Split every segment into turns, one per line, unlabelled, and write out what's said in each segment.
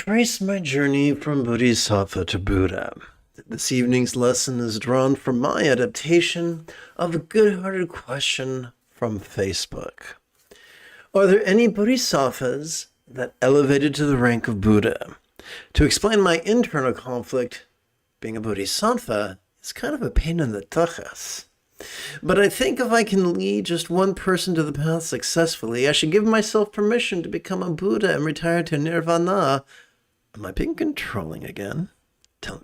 trace my journey from Bodhisattva to Buddha. This evening's lesson is drawn from my adaptation of a good-hearted question from Facebook. Are there any Bodhisattvas that elevated to the rank of Buddha? To explain my internal conflict, being a Bodhisattva is kind of a pain in the tuchus. But I think if I can lead just one person to the path successfully, I should give myself permission to become a Buddha and retire to Nirvana. Am I being controlling again? Tell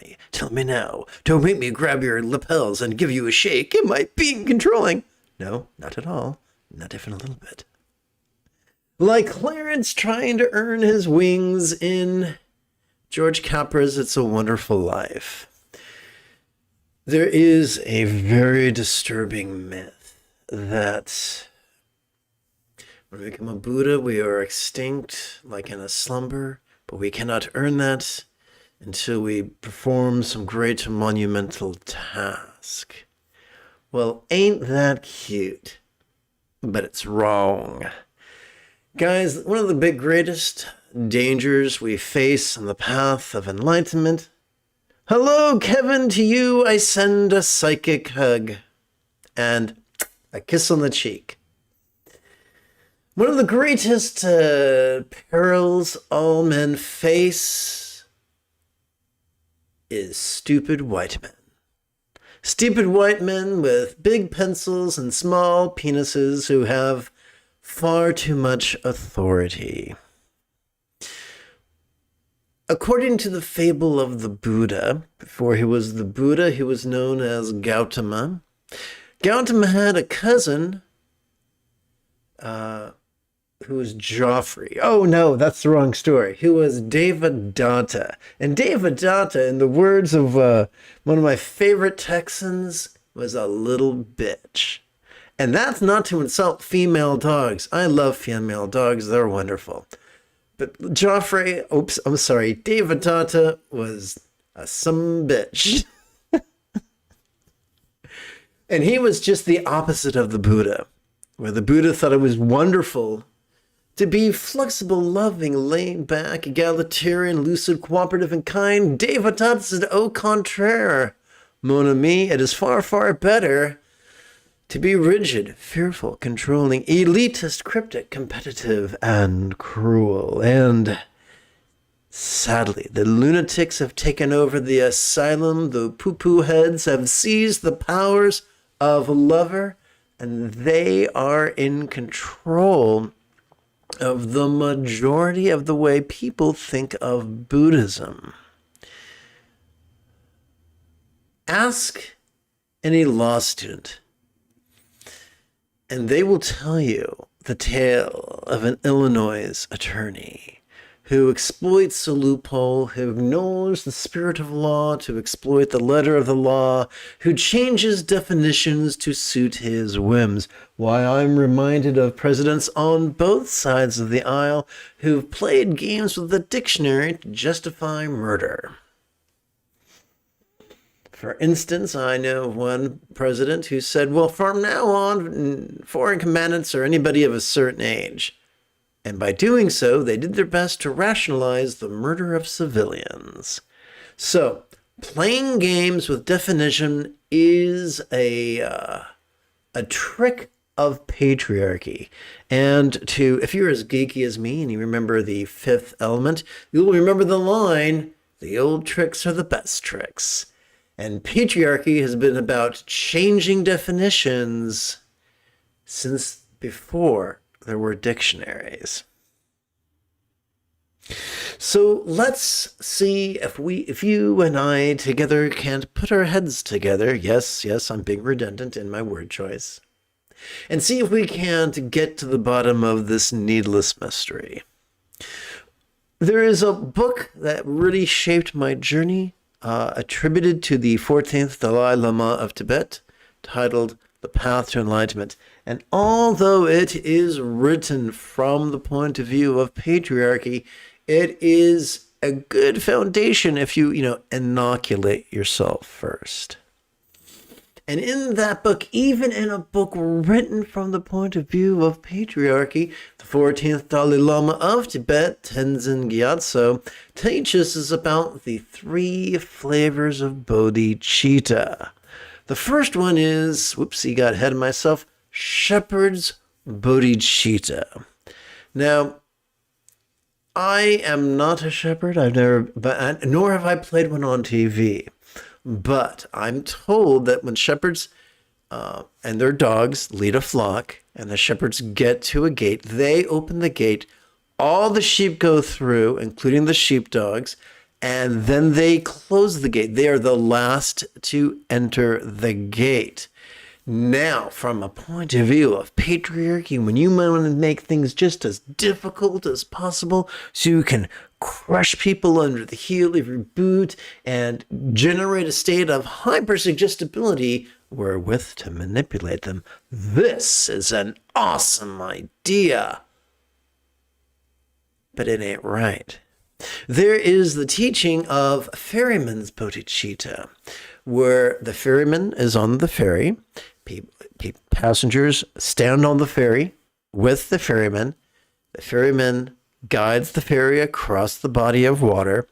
me now. Don't make me grab your lapels and give you a shake. Am I being controlling? No, not at all. Not even a little bit. Like Clarence trying to earn his wings in George Capra's It's a Wonderful Life. There is a very disturbing myth that when we become a Buddha, we are extinct like in a slumber, but we cannot earn that until we perform some great monumental task. Well, ain't that cute? But it's wrong. Guys, one of the greatest dangers we face on the path of enlightenment. Hello, Kevin, to you I send a psychic hug and a kiss on the cheek. One of the greatest perils all men face is stupid white men. Stupid white men with big pencils and small penises who have far too much authority. According to the fable of the Buddha, before he was the Buddha, he was known as Gautama. Gautama had a cousin who was Joffrey. Oh no, that's the wrong story. Who was Devadatta. And Devadatta, in the words of one of my favorite Texans, was a little bitch. And that's not to insult female dogs. I love female dogs. They're wonderful. But Devadatta was a some bitch. And he was just the opposite of the Buddha, where the Buddha thought it was wonderful to be flexible, loving, laid back, egalitarian, lucid, cooperative, and kind. Devadatta said, au contraire, mon ami, it is far, far better to be rigid, fearful, controlling, elitist, cryptic, competitive, and cruel. And sadly, the lunatics have taken over the asylum. The poo-poo heads have seized the powers of lover, and they are in control of the majority of the way people think of Buddhism. Ask any law student, and they will tell you the tale of an Illinois attorney who exploits a loophole, who ignores the spirit of law to exploit the letter of the law, who changes definitions to suit his whims. Why, I'm reminded of presidents on both sides of the aisle who've played games with the dictionary to justify murder. For instance, I know of one president who said, well, from now on, foreign commandants are anybody of a certain age. And by doing so, they did their best to rationalize the murder of civilians. So, playing games with definition is a trick of patriarchy. And if you're as geeky as me and you remember the Fifth Element, you'll remember the line, the old tricks are the best tricks. And patriarchy has been about changing definitions since before there were dictionaries. So let's see if you and I together can't put our heads together. Yes, I'm being redundant in my word choice. And see if we can't get to the bottom of this needless mystery. There is a book that really shaped my journey, attributed to the 14th Dalai Lama of Tibet, titled The Path to Enlightenment. And although it is written from the point of view of patriarchy, it is a good foundation if you inoculate yourself first. And in that book, even in a book written from the point of view of patriarchy, the 14th Dalai Lama of Tibet, Tenzin Gyatso, teaches us about the 3 flavors of bodhicitta. The first one is, whoopsie, got ahead of myself, shepherd's bodhicitta. Now, I am not a shepherd. I've never, nor have I played one on TV. But I'm told that when shepherds and their dogs lead a flock, and the shepherds get to a gate, they open the gate, all the sheep go through, including the sheepdogs, and then they close the gate. They are the last to enter the gate. Now, from a point of view of patriarchy, when you want to make things just as difficult as possible so you can crush people under the heel of your boot and generate a state of hypersuggestibility wherewith to manipulate them, this is an awesome idea. But it ain't right. There is the teaching of ferryman's bodhicitta, where the ferryman is on the ferry. Passengers stand on the ferry with the ferryman. The ferryman guides the ferry across the body of water,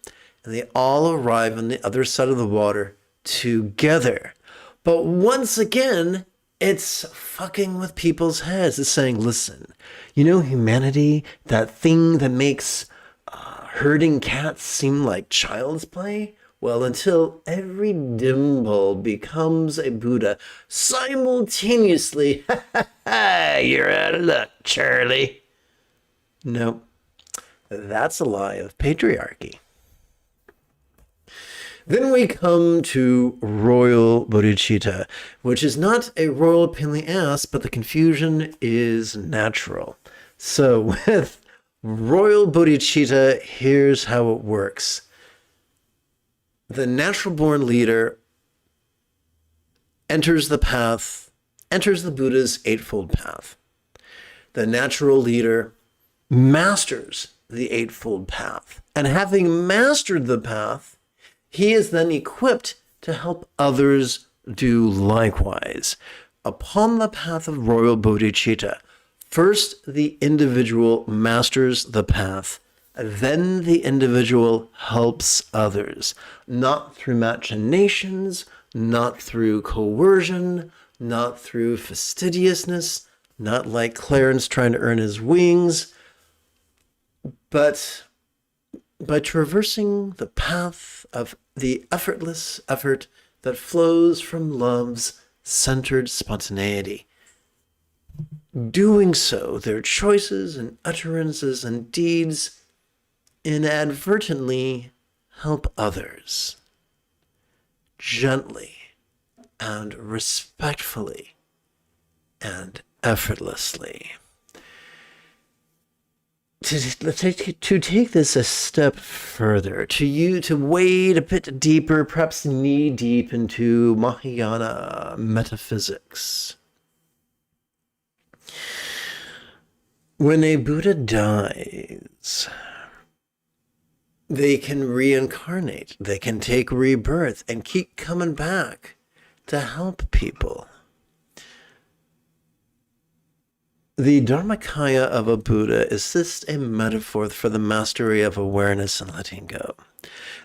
and they all arrive on the other side of the water together. But once again, it's fucking with people's heads. It's saying, listen, you know humanity, that thing that makes herding cats seem like child's play? Well, until every dimple becomes a Buddha simultaneously, you're out of luck, Charlie. No, that's a lie of patriarchy. Then we come to royal bodhicitta, which is not a royal pain in the ass, but the confusion is natural. So with royal bodhicitta, here's how it works. The natural-born leader enters the Buddha's Eightfold Path. The natural leader masters the Eightfold Path. And having mastered the path, he is then equipped to help others do likewise. Upon the path of royal bodhicitta, first the individual masters the path, then the individual helps others, not through machinations, not through coercion, not through fastidiousness, not like Clarence trying to earn his wings, but by traversing the path of the effortless effort that flows from love's centered spontaneity. Doing so, their choices and utterances and deeds inadvertently help others gently and respectfully and effortlessly. To take this a step further, to wade a bit deeper, perhaps knee deep into Mahayana metaphysics. When a Buddha dies, they can reincarnate, they can take rebirth and keep coming back to help people. The Dharmakaya of a Buddha is just a metaphor for the mastery of awareness and letting go.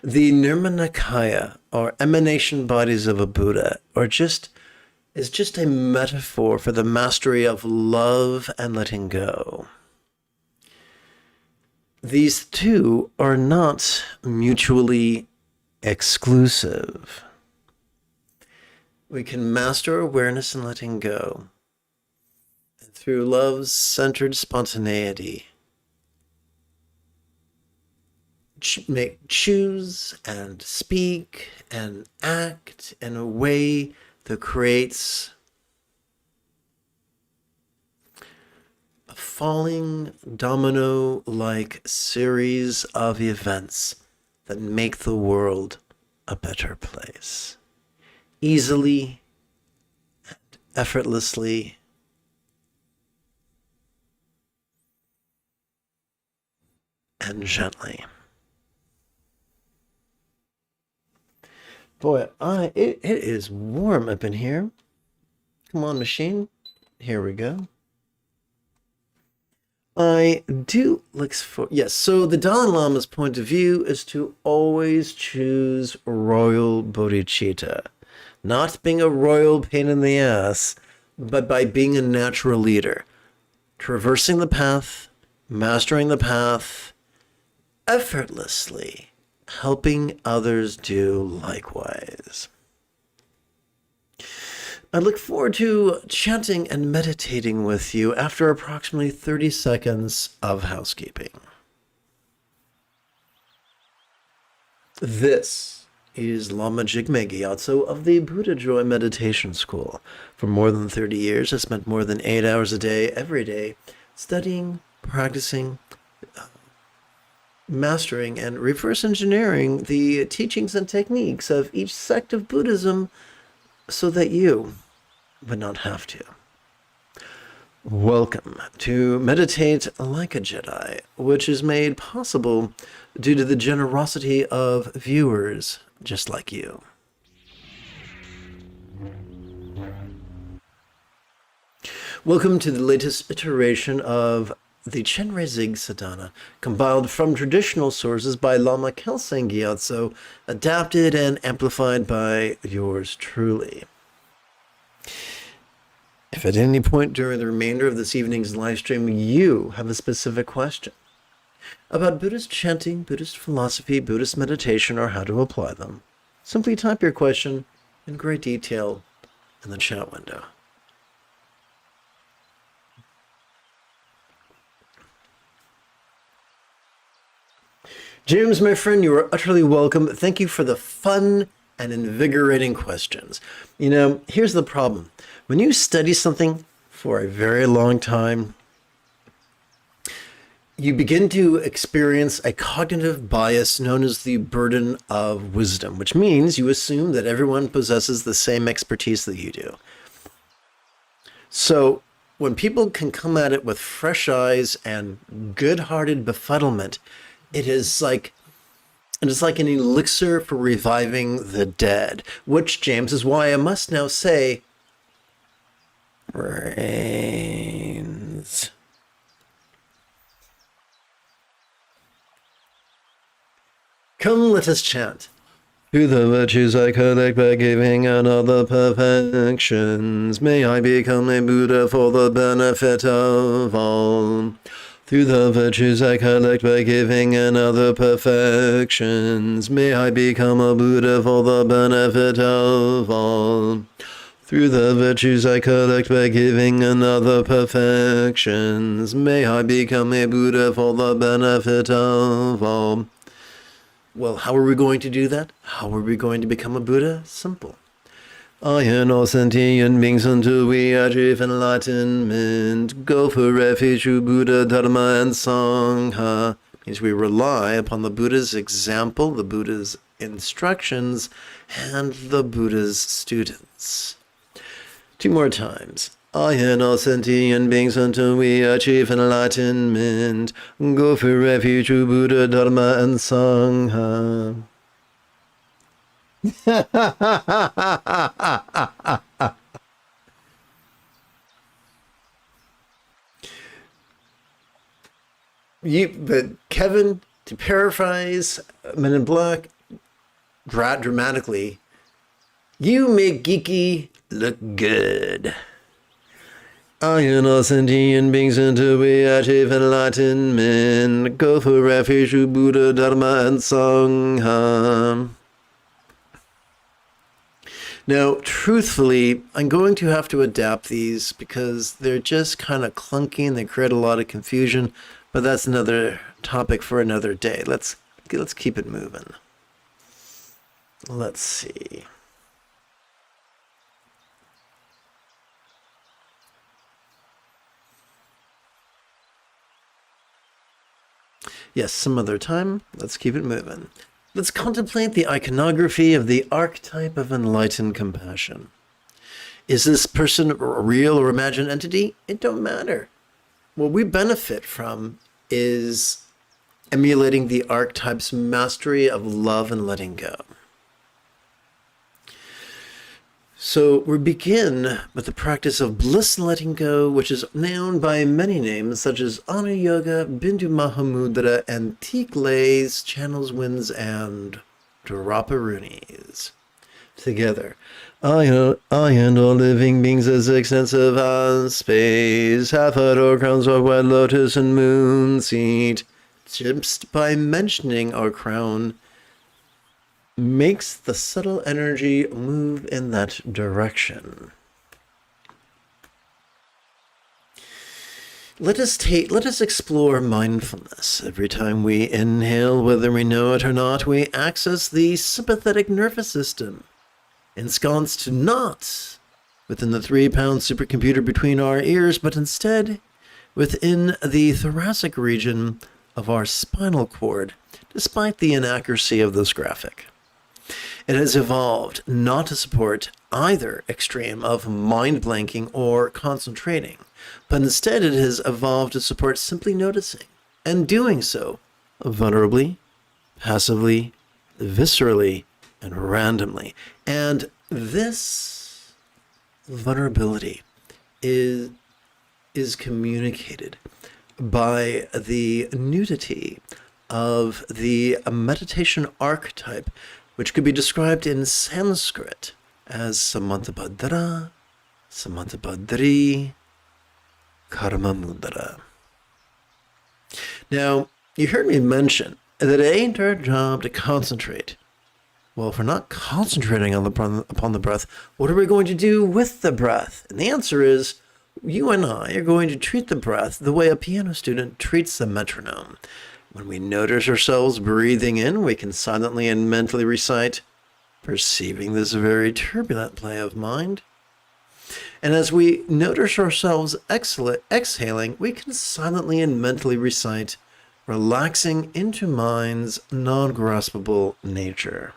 The Nirmanakaya, or emanation bodies of a Buddha, is just a metaphor for the mastery of love and letting go. These two are not mutually exclusive. We can master awareness and letting go. And through love's centered spontaneity, choose and speak and act in a way that creates a falling domino-like series of events that make the world a better place. Easily and effortlessly and gently. Boy, it is warm up in here. Come on, machine. Here we go. I do look for, yes, so the Dalai Lama's point of view is to always choose royal bodhicitta. Not being a royal pain in the ass, but by being a natural leader. Traversing the path, mastering the path, effortlessly helping others do likewise. I look forward to chatting and meditating with you after approximately 30 seconds of housekeeping. This is Lama Jigme Gyatso of the Buddha Joy Meditation School. For more than 30 years, I spent more than 8 hours a day, every day, studying, practicing, mastering, and reverse engineering the teachings and techniques of each sect of Buddhism so that you would not have to. Welcome to Meditate Like a Jedi, which is made possible due to the generosity of viewers just like you. Welcome to the latest iteration of the Chenrezig Sadhana, compiled from traditional sources by Lama Kelsang Gyatso, adapted and amplified by yours truly. If at any point during the remainder of this evening's live stream you have a specific question about Buddhist chanting, Buddhist philosophy, Buddhist meditation, or how to apply them, simply type your question in great detail in the chat window. James, my friend, you are utterly welcome. Thank you for the fun and invigorating questions. You know, here's the problem. When you study something for a very long time, you begin to experience a cognitive bias known as the burden of wisdom, which means you assume that everyone possesses the same expertise that you do. So when people can come at it with fresh eyes and good-hearted befuddlement, it is like an elixir for reviving the dead, which, James, is why I must now say, brains. Come, let us chant. To the virtues I collect by giving and other perfections, may I become a Buddha for the benefit of all. Through the virtues I collect by giving and other perfections, may I become a Buddha for the benefit of all. Through the virtues I collect by giving and other perfections, may I become a Buddha for the benefit of all. Well, how are we going to do that? How are we going to become a Buddha? Simple. I and all sentient beings until we achieve enlightenment, go for refuge to Buddha, Dharma, and Sangha. Means we rely upon the Buddha's example, the Buddha's instructions, and the Buddha's students. 2 more times. I and all sentient beings until we achieve enlightenment, go for refuge to Buddha, Dharma, and Sangha. But Kevin, to paraphrase Men in Black dramatically, you make Geeky look good. I and all sentient beings until we achieve enlightenment, go for refuge to Buddha, Dharma, and Sangha. Now, truthfully, I'm going to have to adapt these because they're just kind of clunky and they create a lot of confusion, but that's another topic for another day. Let's keep it moving. Let's see. Yes, some other time. Let's keep it moving. Let's contemplate the iconography of the archetype of enlightened compassion. Is this person a real or imagined entity? It don't matter. What we benefit from is emulating the archetype's mastery of love and letting go. So we begin with the practice of bliss letting go, which is known by many names such as Ana Yoga, Bindu Mahamudra, Antique Lays, Channels Winds, and Draparunis. Together. I handle living beings as extensive as space, half-foot or crowns of white lotus and moon seed. Just by mentioning our crown, makes the subtle energy move in that direction. Let us explore mindfulness. Every time we inhale, whether we know it or not, we access the sympathetic nervous system, ensconced not within the 3-pound supercomputer between our ears, but instead within the thoracic region of our spinal cord, despite the inaccuracy of this graphic. It has evolved not to support either extreme of mind blanking or concentrating, but instead it has evolved to support simply noticing, and doing so vulnerably, passively, viscerally, and randomly. And this vulnerability is communicated by the nudity of the meditation archetype, which could be described in Sanskrit as Samantabhadra, Samantabhadri, Karma Mudra. Now, you heard me mention that it ain't our job to concentrate. Well, if we're not concentrating upon the breath, what are we going to do with the breath? And the answer is, you and I are going to treat the breath the way a piano student treats the metronome. When we notice ourselves breathing in, we can silently and mentally recite, perceiving this very turbulent play of mind. And as we notice ourselves exhaling, we can silently and mentally recite, relaxing into mind's non-graspable nature.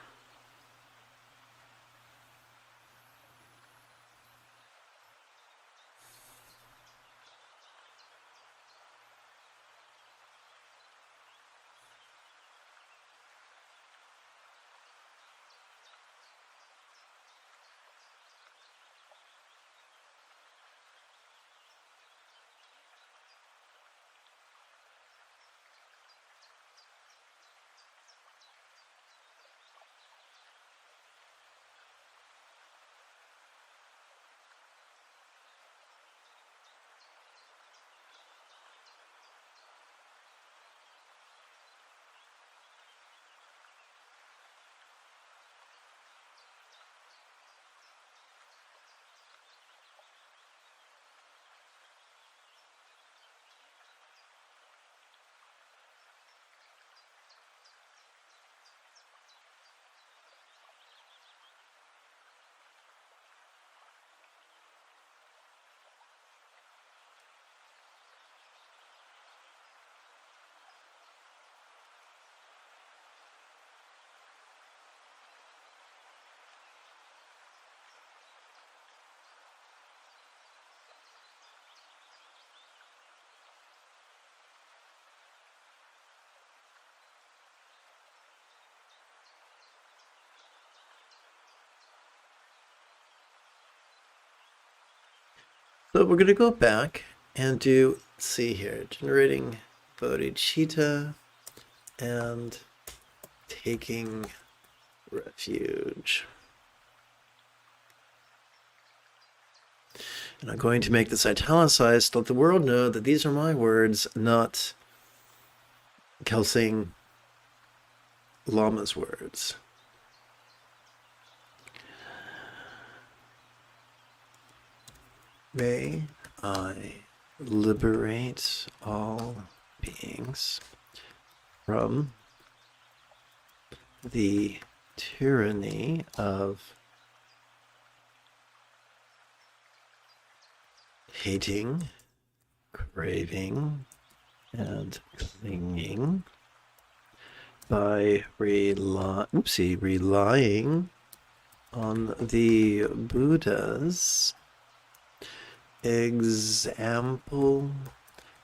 So we're going to go back and do, let's see here, generating bodhicitta and taking refuge. And I'm going to make this italicized to let the world know that these are my words, not Kelsing Lama's words. May I liberate all beings from the tyranny of hating, craving, and clinging by relying on the Buddha's example,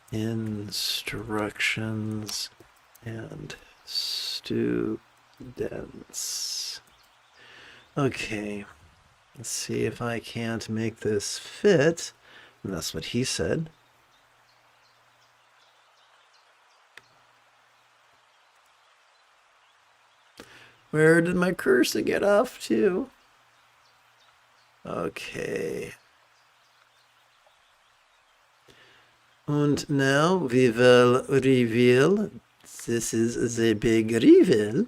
instructions, and students. Okay. Let's see if I can't make this fit. And that's what he said. Where did my cursor get off to? Okay. And now we will reveal. This is the big reveal.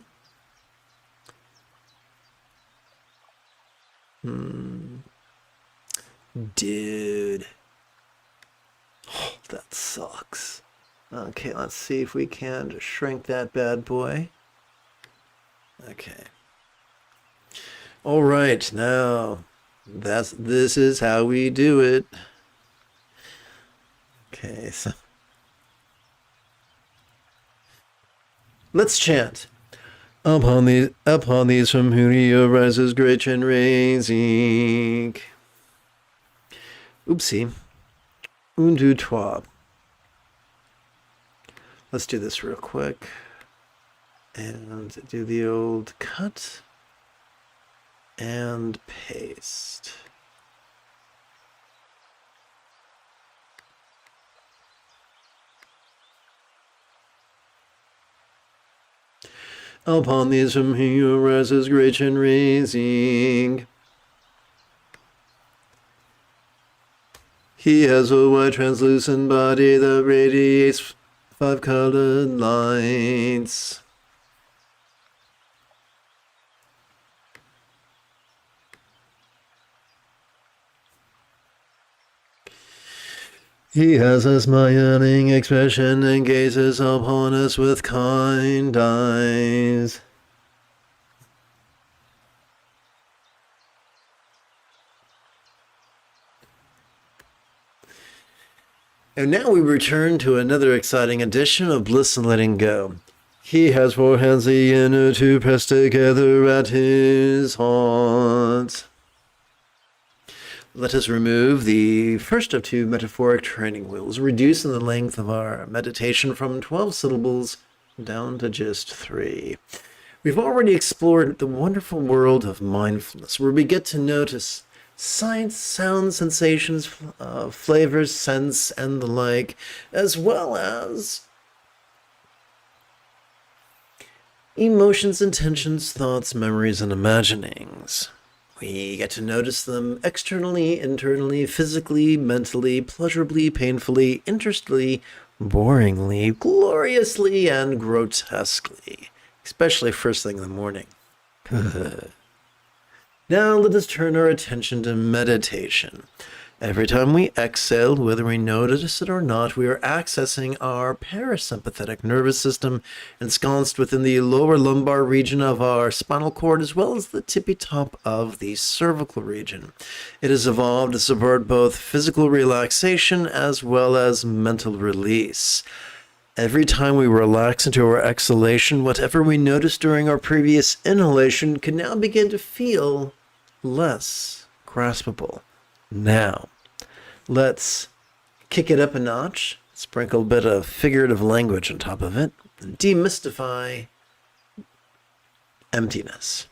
Dude. Oh, that sucks. Okay, let's see if we can shrink that bad boy. Okay. All right, now this is how we do it. Okay, so let's chant. Upon these from whom he arises great and raising. Oopsie. Un, deux, trois. Let's do this real quick. And do the old cut. And paste. Upon these from whom he arises great and raising. He has a white translucent body that radiates 5 colored lights. He has a smiling expression and gazes upon us with kind eyes. And now we return to another exciting edition of Bliss and Letting Go. He has 4 hands, the inner 2 pressed together at his heart. Let us remove the first of 2 metaphoric training wheels, reducing the length of our meditation from 12 syllables down to just 3. We've already explored the wonderful world of mindfulness, where we get to notice sights, sounds, sensations, flavors, scents, and the like, as well as emotions, intentions, thoughts, memories, and imaginings. We get to notice them externally, internally, physically, mentally, pleasurably, painfully, interestedly, boringly, gloriously, and grotesquely, especially first thing in the morning. Now let us turn our attention to meditation. Every time we exhale, whether we notice it or not, we are accessing our parasympathetic nervous system ensconced within the lower lumbar region of our spinal cord, as well as the tippy top of the cervical region. It has evolved to support both physical relaxation as well as mental release. Every time we relax into our exhalation, whatever we noticed during our previous inhalation can now begin to feel less graspable. Now, let's kick it up a notch, sprinkle a bit of figurative language on top of it, and demystify emptiness.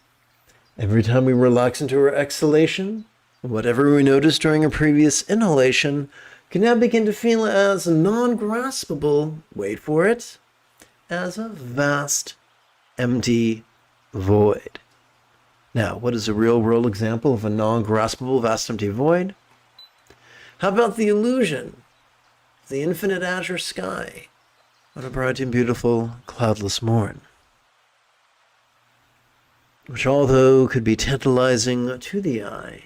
Every time we relax into our exhalation, whatever we noticed during a previous inhalation can now begin to feel as non-graspable, wait for it, as a vast, empty void. Now, what is a real-world example of a non-graspable, vast, empty void? How about the illusion of the infinite azure sky on a bright and beautiful cloudless morn, which, although could be tantalizing to the eye,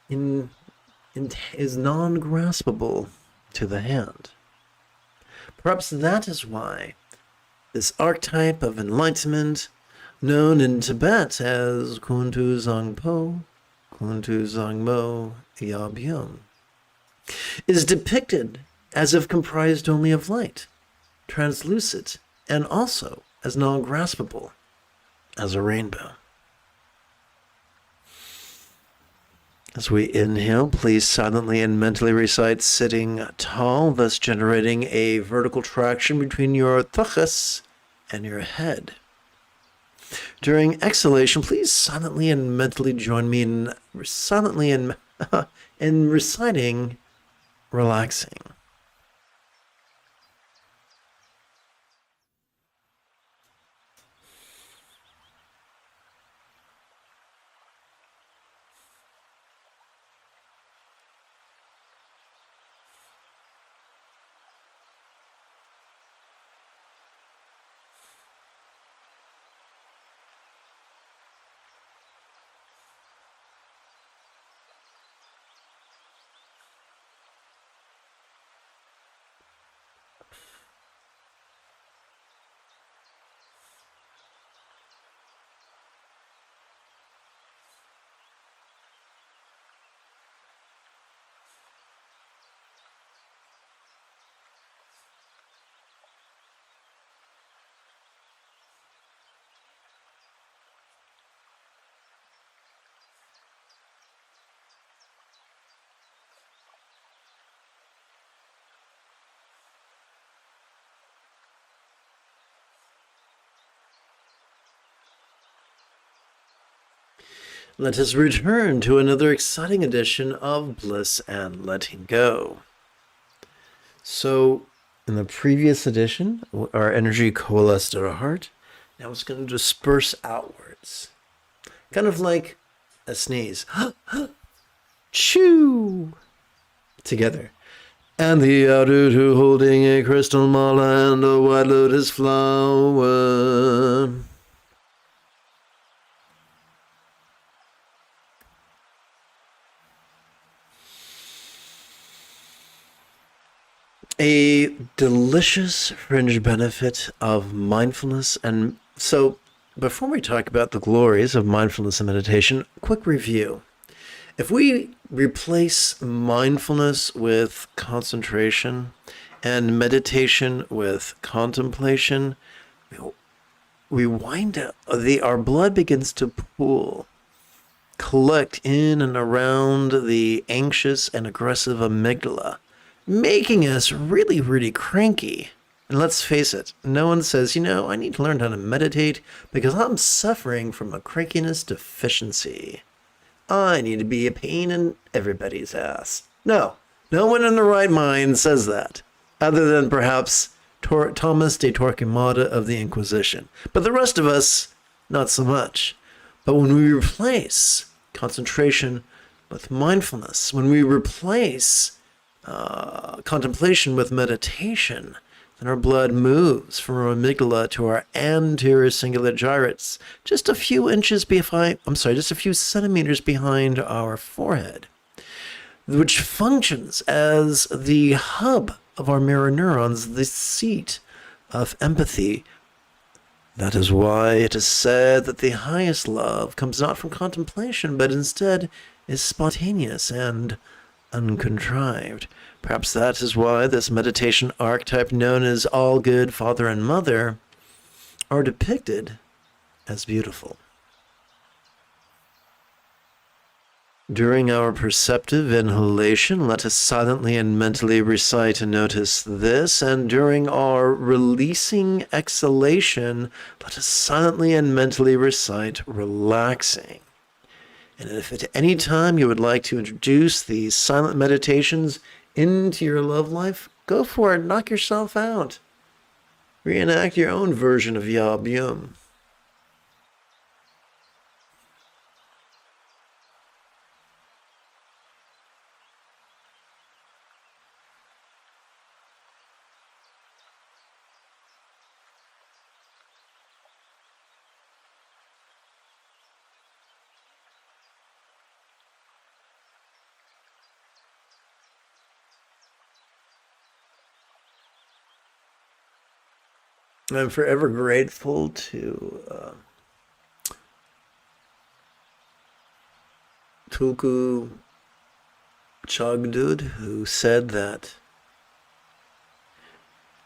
is non-graspable to the hand. Perhaps that is why this archetype of enlightenment, known in Tibet as Kuntu Zangpo, Kuntu Zangmo Yabyum, is depicted as if comprised only of light, translucent, and also as non-graspable as a rainbow. As we inhale, please silently and mentally recite sitting tall, thus generating a vertical traction between your tuchus and your head. During exhalation, please silently and mentally join me in in reciting relaxing. Let us return to another exciting edition of Bliss and Letting Go. So, in the previous edition, our energy coalesced at our heart. Now it's going to disperse outwards. Kind of like a sneeze. Chew! Together. And the Arutu holding a crystal mala and a white lotus flower. A delicious fringe benefit of mindfulness. And so, before we talk about the glories of mindfulness and meditation, quick review. If we replace mindfulness with concentration and meditation with contemplation, we wind up, our blood begins to pool, collect in and around the anxious and aggressive amygdala, making us really, really cranky. And let's face it, no one says, I need to learn how to meditate because I'm suffering from a crankiness deficiency. I need to be a pain in everybody's ass. No one in the right mind says that, other than perhaps Thomas de Torquemada of the Inquisition. But the rest of us, not so much. But when we replace concentration with mindfulness, when we replace contemplation with meditation, then our blood moves from our amygdala to our anterior cingulate gyrates, just a few centimeters behind our forehead, which functions as the hub of our mirror neurons, the seat of empathy. That is why it is said that the highest love comes not from contemplation, but instead is spontaneous and uncontrived. Perhaps that is why this meditation archetype known as all good father and mother are depicted as beautiful. During our perceptive inhalation, let us silently and mentally recite and notice this, and during our releasing exhalation, let us silently and mentally recite relaxing. And if at any time you would like to introduce these silent meditations into your love life, go for it. Knock yourself out. Reenact your own version of Ya Byum. I'm forever grateful to Tulku Chagdud, who said that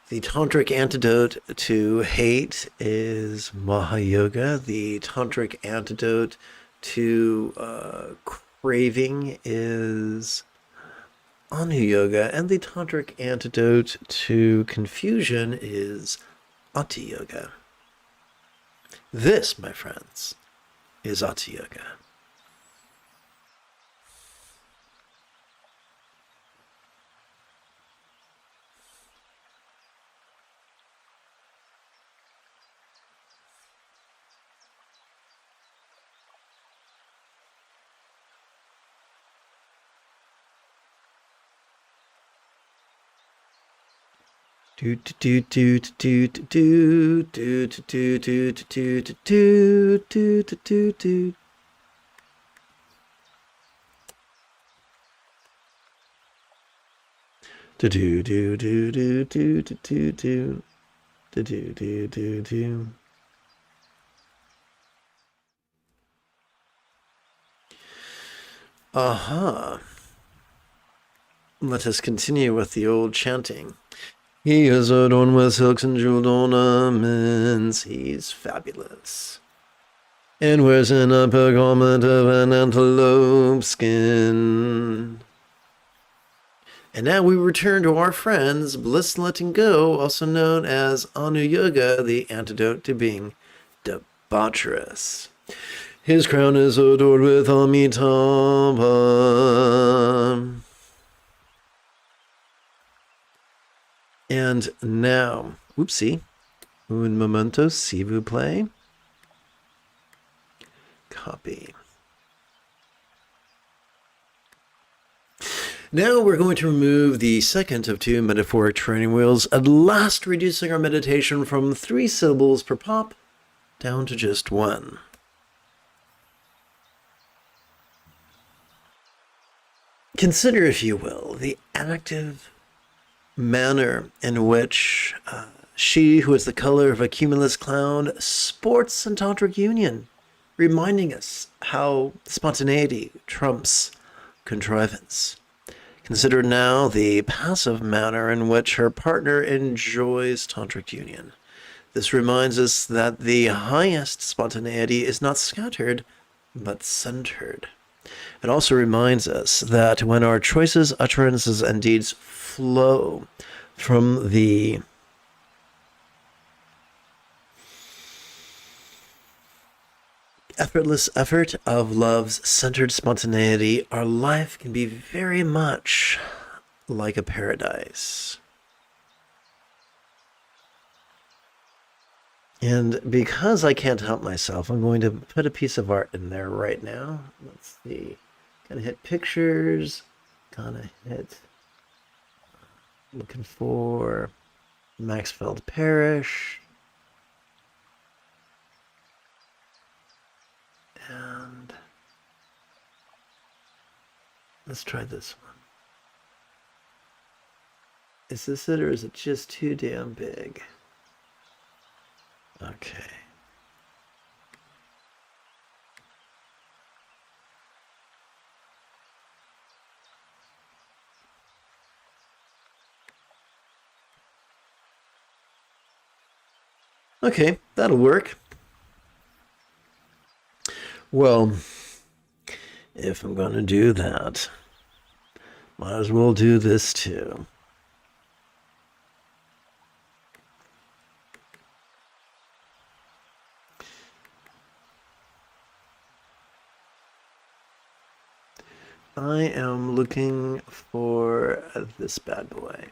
the tantric antidote to hate is Mahayoga. The tantric antidote to craving is Anu Yoga. And the tantric antidote to confusion is Ati Yoga. This, my friends, is Hatha Yoga. Do do do do do do do do do do do do do do do. Do do do do do do do do do do do do do. Aha. Let us continue with the old chanting. He is adorned with silks and jeweled ornaments. He's fabulous. And wears an upper garment of an antelope skin. And now we return to our friends, Bliss Letting Go, also known as Anu Yoga, the antidote to being debaucherous. His crown is adored with Amitabha. And now, oopsie, un momento, s'il vous plaît. Copy. Now we're going to remove the second of two metaphoric training wheels, at last reducing our meditation from 3 syllables per pop down to just 1. Consider, if you will, the active manner in which she, who is the color of a cumulus cloud, sports in tantric union, reminding us how spontaneity trumps contrivance. Consider now the passive manner in which her partner enjoys tantric union. This reminds us that the highest spontaneity is not scattered, but centered. It also reminds us that when our choices, utterances, and deeds flow from the effortless effort of love's centered spontaneity, our life can be very much like a paradise. And because I can't help myself, I'm going to put a piece of art in there right now. Let's see. Gonna hit pictures. Gonna hit. Looking for Maxfield Parish. And let's try this one. Is this it, or is it just too damn big? Okay. Okay, that'll work. Well, if I'm going to do that, might as well do this too. I am looking for this bad boy.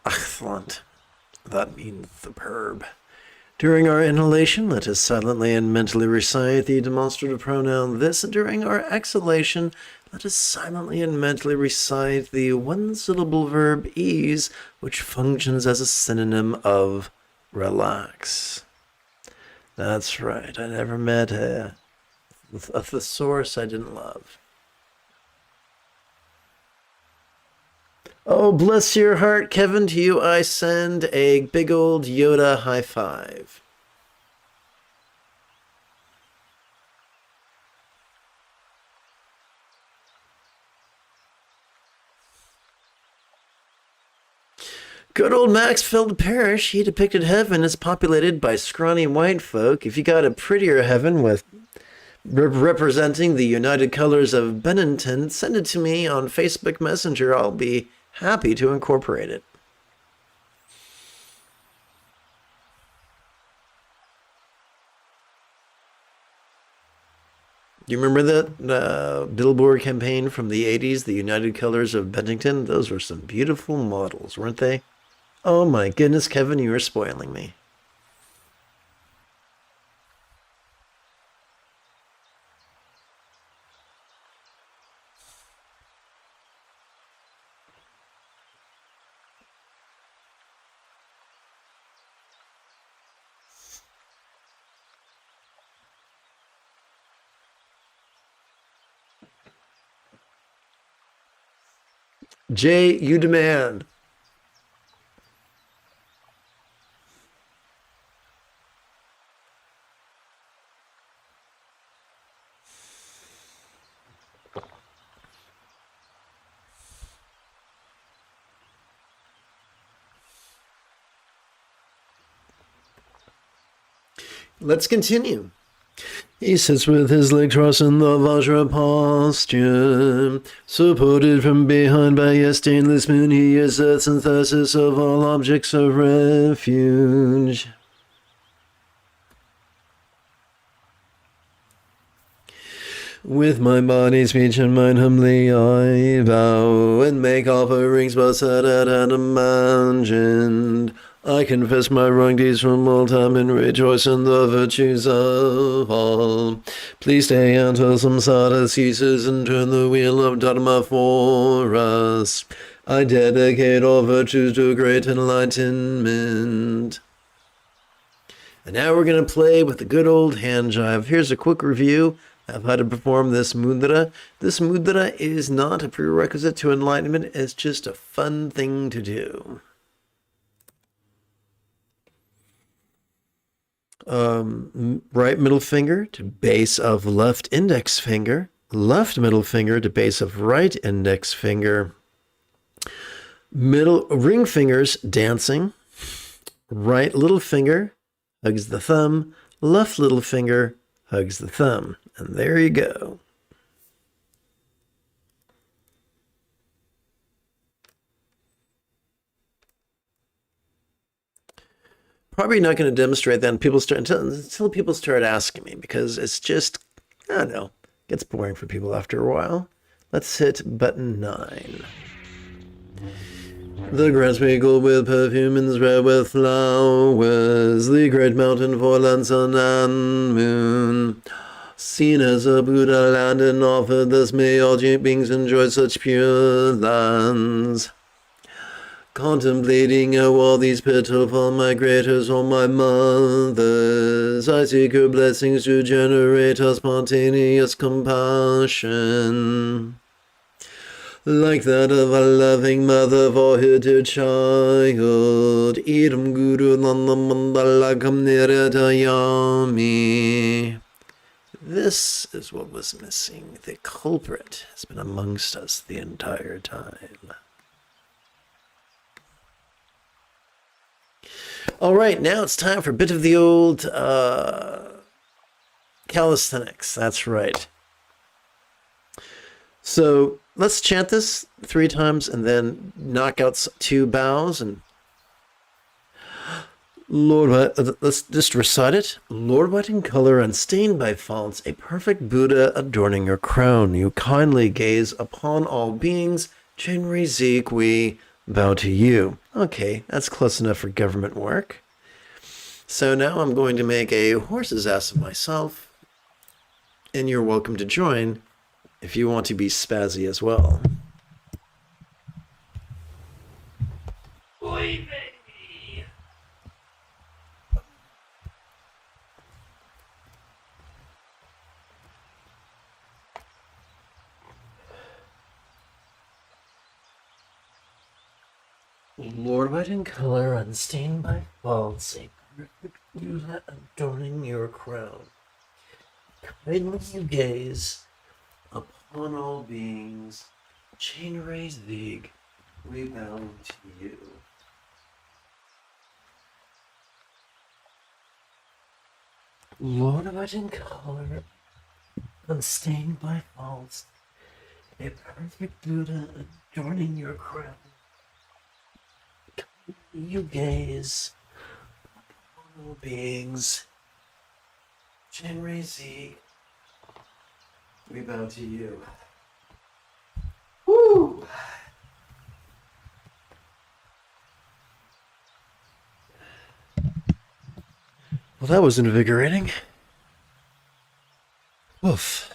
Excellent. That means superb. During our inhalation, let us silently and mentally recite the demonstrative pronoun this, and during our exhalation, let us silently and mentally recite the one-syllable verb ease, which functions as a synonym of relax. That's right. I never met a thesaurus I didn't love. Oh, bless your heart, Kevin. To you I send a big old Yoda high five. Good old Maxfield Parish, he depicted heaven as populated by scrawny white folk. If you got a prettier heaven with representing the United Colors of Bennington, send it to me on Facebook Messenger. I'll be happy to incorporate it. Do you remember that billboard campaign from the 80s, the United Colors of Bennington? Those were some beautiful models, weren't they? Oh my goodness, Kevin, you are spoiling me. Jay, you demand. Let's continue. He sits with his legs crossed in the Vajra posture, supported from behind by a stainless moon. He is the synthesis of all objects of refuge. With my body, speech, and mind humbly I bow and make offerings both said and imagined. I confess my wrong deeds from all time and rejoice in the virtues of all. Please stay until samsara ceases and turn the wheel of dharma for us. I dedicate all virtues to great enlightenment. And now we're going to play with the good old hand jive. Here's a quick review of how to perform this mudra. This mudra is not a prerequisite to enlightenment. It's just a fun thing to do. Right middle finger to base of left index finger, left middle finger to base of right index finger, middle ring fingers dancing, right little finger hugs the thumb, left little finger hugs the thumb, and there you go. Probably not going to demonstrate that until people start asking me, because it's just, I don't know, gets boring for people after a while. Let's hit button 9. The grass sprinkled with perfume and spread with flowers, the great mountain for land, sun, and moon. Seen as a Buddha land and offered, thus may all beings enjoy such pure lands. Contemplating all these pitiful migrators, all my mothers, I seek her blessings to generate a spontaneous compassion, like that of a loving mother for her dear child. Idam guru nanda mandala kam niratayami. This is what was missing. The culprit has been amongst us the entire time. All right, now it's time for a bit of the old calisthenics. That's right. So let's chant this 3 times and then knock out 2 bows. And Lord, let's just recite it. Lord, white in color, unstained by faults, a perfect Buddha adorning your crown. You kindly gaze upon all beings. Chenri Zik, we bow to you. Okay, that's close enough for government work. So now I'm going to make a horse's ass of myself, and you're welcome to join if you want to be spazzy as well. Oy vey. Lord, white in color, unstained by faults, a perfect Buddha adorning your crown. Kindly you gaze upon all beings. Chenri Zik, we bow to you. Lord, white in color, unstained by faults, a perfect Buddha adorning your crown. You gaze upon all beings. Jigme, we bow to you. Woo! Well, that was invigorating. Woof.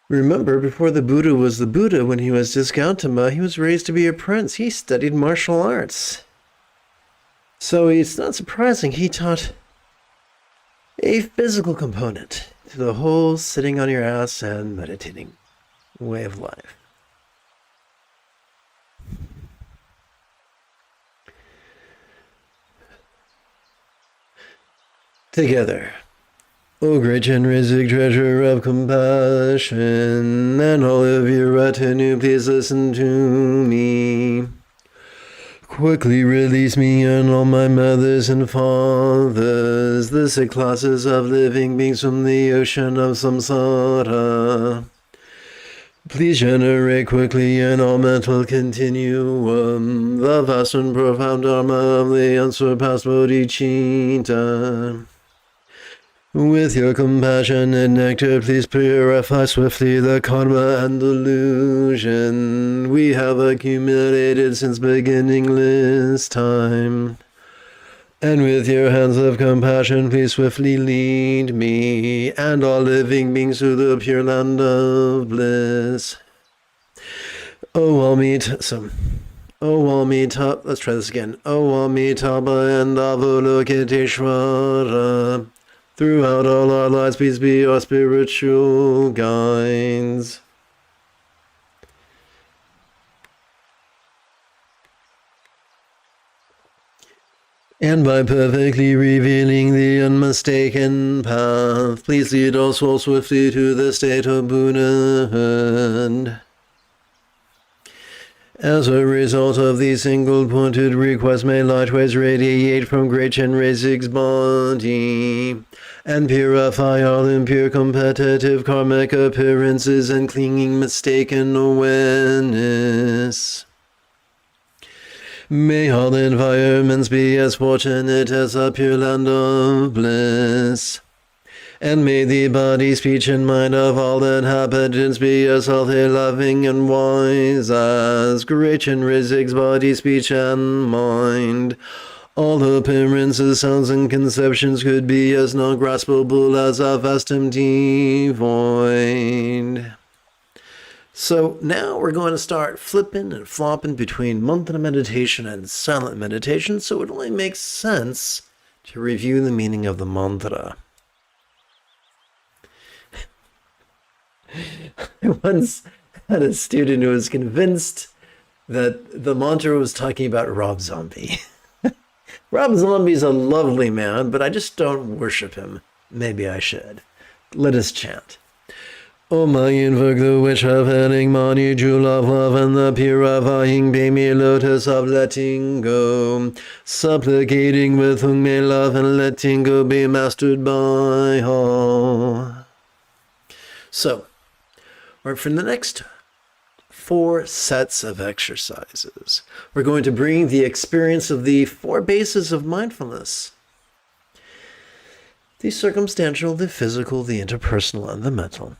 Remember, before the Buddha was the Buddha, when he was Gautama, he was raised to be a prince. He studied martial arts. So it's not surprising he taught a physical component to the whole sitting on your ass and meditating way of life. Together. O great Chenrezig, treasure of compassion, and all of your retinue, please listen to me. Quickly release me and all my mothers and fathers, the sick classes of living beings from the ocean of samsara. Please generate quickly in all mental continuum the vast and profound Dharma of the unsurpassed bodhicitta. With your compassionate nectar, please purify swiftly the karma and delusion we have accumulated since beginningless time. And with your hands of compassion, please swiftly lead me and all living beings to the pure land of bliss. O Amitabha, let's try this again. O Amitabha and Avalokiteshvara. Throughout all our lives, please be our spiritual guides. And by perfectly revealing the unmistaken path, please lead our souls swiftly to the state of Buddhahood. As a result of these single-pointed requests, may light waves radiate from great Chenrezig's body and purify all impure competitive karmic appearances and clinging mistaken awareness. May all environments be as fortunate as a pure land of bliss. And may the body, speech, and mind of all inhabitants be as healthy, loving, and wise as great Chenrezig's body, speech, and mind. All appearances, sounds, and conceptions could be as non-graspable as a vast empty void. So now we're going to start flipping and flopping between mantra meditation and silent meditation, so it only makes sense to review the meaning of the mantra. I once had a student who was convinced that the mantra was talking about Rob Zombie. Rob Zombie's a lovely man, but I just don't worship him. Maybe I should. Let us chant. Om I invoke the wish of heading Mani, jewel of love, and the purifying Bami lotus of letting go, supplicating with whom may love and letting go be mastered by all. So, for the next 4 sets of exercises, we're going to bring the experience of the 4 bases of mindfulness: the circumstantial, the physical, the interpersonal, and the mental,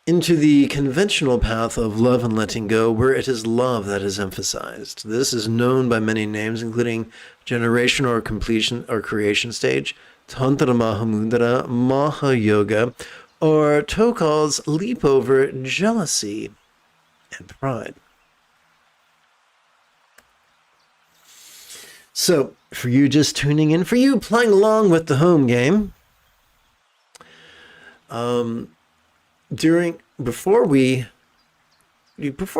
into the conventional path of love and letting go, where it is love that is emphasized. This is known by many names, including generation or completion or creation stage, Tantra Mahamudra, Mahayoga, or Tokal's leap over jealousy and pride. So, for you just tuning in, for you playing along with the home game, before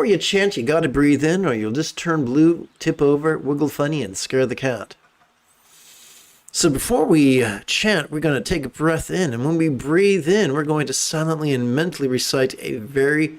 you chant, you got to breathe in, or you'll just turn blue, tip over, wiggle funny, and scare the cat. So before we chant, we're going to take a breath in, and when we breathe in, we're going to silently and mentally recite a very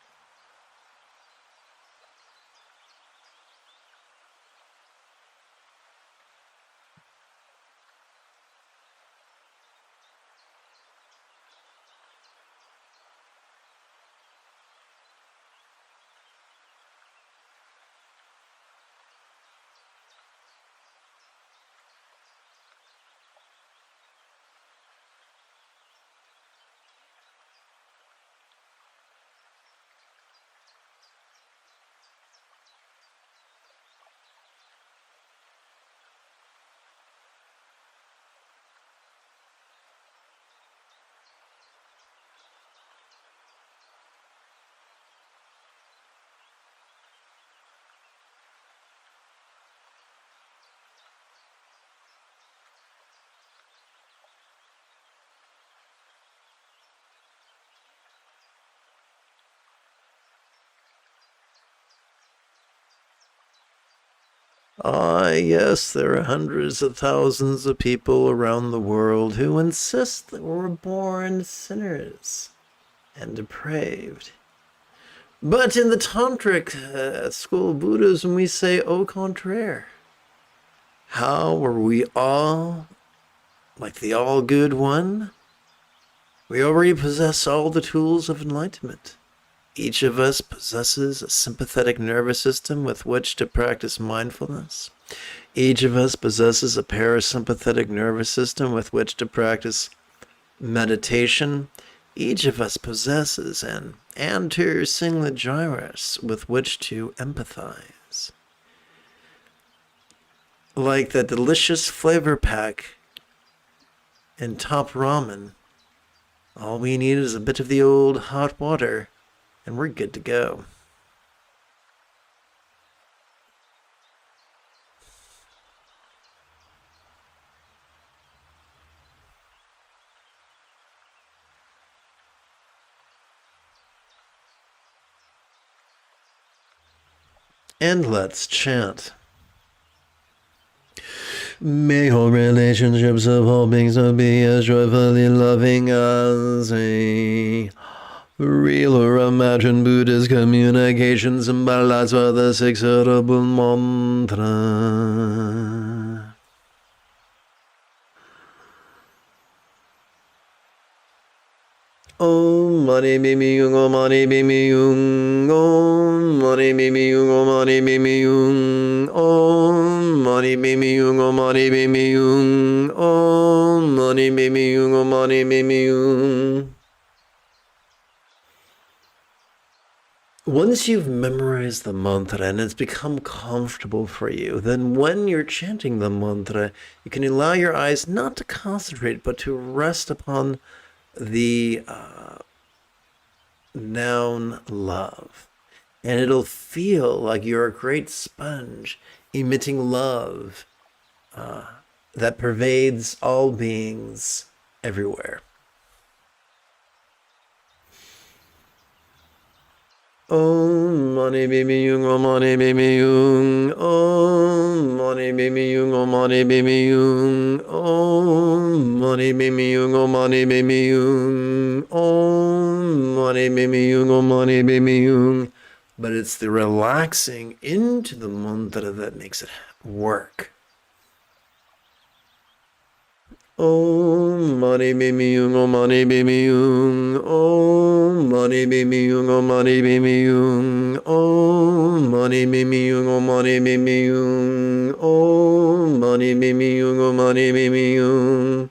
Ah, yes, there are hundreds of thousands of people around the world who insist that we're born sinners and depraved. But in the Tantric school of Buddhism, we say au contraire. How are we all like the all-good one? We already possess all the tools of enlightenment. Each of us possesses a sympathetic nervous system with which to practice mindfulness. Each of us possesses a parasympathetic nervous system with which to practice meditation. Each of us possesses an anterior cingulate gyrus with which to empathize. Like that delicious flavor pack in Top Ramen, all we need is a bit of the old hot water, and we're good to go. And let's chant. May all relationships of all beings be as joyfully loving as a real or imagined Buddhist communication symbolized by the six-syllable mantra. Om Mani Bimi Yung, Om Mani Bimi Yung, Om Mani Bimi Yung, Om Mani Bimi Yung, Om Mani Bimi Yung, Om Mani Bimi Yung, Om Mani Bimi Yung, Om Mani Bimi Yung. Once you've memorized the mantra and it's become comfortable for you, then when you're chanting the mantra, you can allow your eyes not to concentrate, but to rest upon the noun love. And it'll feel like you're a great sponge emitting love that pervades all beings everywhere. Om Mani Bimi Yung, Om Mani Bimi Yung, Om Mani Bimi Yung, Om Mani Bimi Yung, Om Mani Bimi Yung, Om Mani Bimi Yung, Om Mani Bimi Yung, Om Mani Bimi Yung. But it's the relaxing into the mantra that makes it work. Om Mani Bimi Yung, Om Mani Bimi Yung, Om Mani Bimi Yung, Om Mani Bimi Yung, Om Mani Bimi Yung, Om Mani Bimi Yung, Om Mani Bimi Yung, Om Mani Bimi Yung.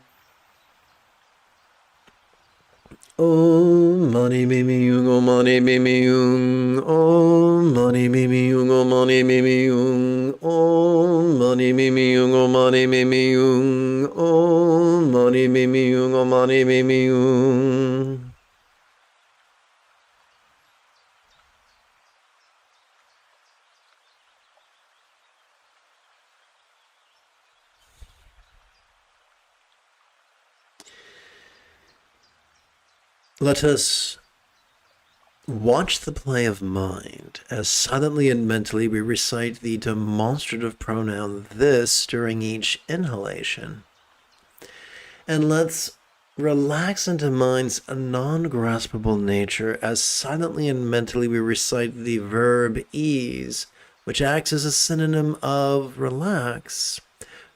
Om Mani Bimi Yung, Om Mani Bimi Yung, Om Mani Bimi Yung, Om Mani Bimi Yung, Om Mani Bimi Yung, Om Mani Bimi Yung, Om Mani Bimi Yung, Om Mani Bimi Yung. Let us watch the play of mind as silently and mentally we recite the demonstrative pronoun this during each inhalation. And let's relax into mind's non-graspable nature as silently and mentally we recite the verb ease, which acts as a synonym of relax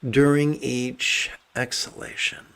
during each exhalation.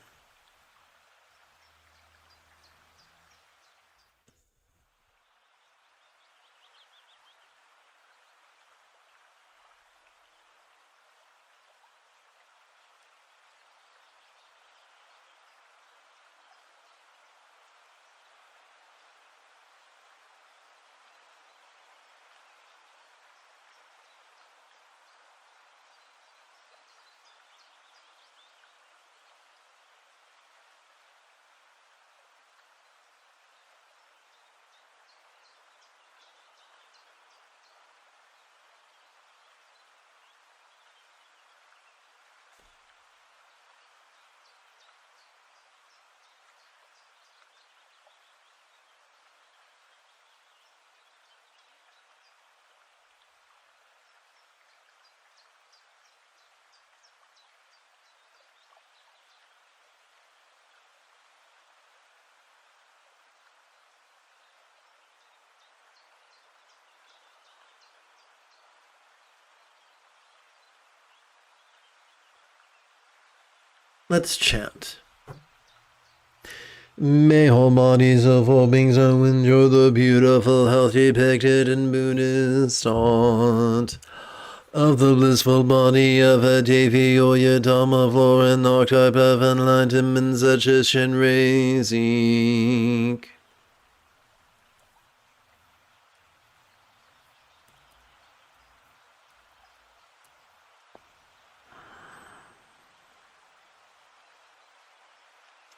Let's chant. May all bodies of all beings so enjoy the beautiful health depicted in Buddhist art. Of the blissful body of a Devi or Yadama, floor and archetype of enlightenment such as Shinrazik.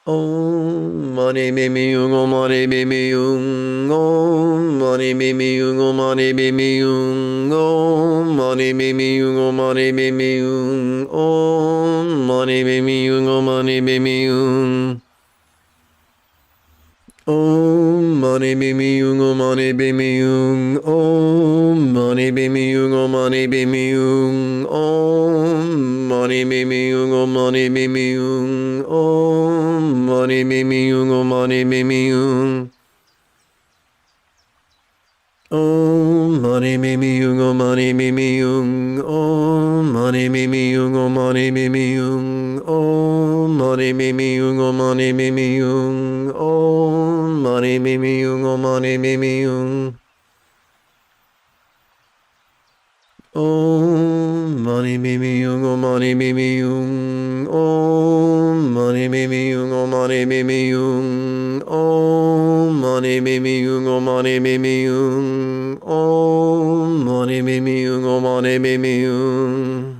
Om Mani Mimi Yung, Om Mani Mimi Yung, Om Mani Mimi Yung, Om Mani Mimi Yung, Om Mani Mimi Yung, Om Mani Mimi Yung, Om Mani Mimi Yung, Om Mani Mimi Yung. Om Mani Bimi Yung, Om Mani Bimi Yung, Om Mani Bimi Yung, Om Mani Bimi Yung, Om Mani Bimi Yung, Om Mani Bimi Yung, Om Mani Bimi Yung, Om Mani Bimi Yung. Om Mani Bimi Yung, Om Mani Bimi Yung, Om Mani Bimi Yung, Om Mani Bimi Yung, Om Mani Bimi Yung, Om Mani Bimi Yung, Om Mani Bimi Yung, Om Mani Bimi Yung. Om Mani Bimi Yung, Om Mani Bimi Yung, Om Mani Bimi Yung, Om Mani Bimi Yung, Om Mani Bimi Yung, Om Mani Bimi Yung, Om Mani Bimi Yung, Om Mani Bimi Yung.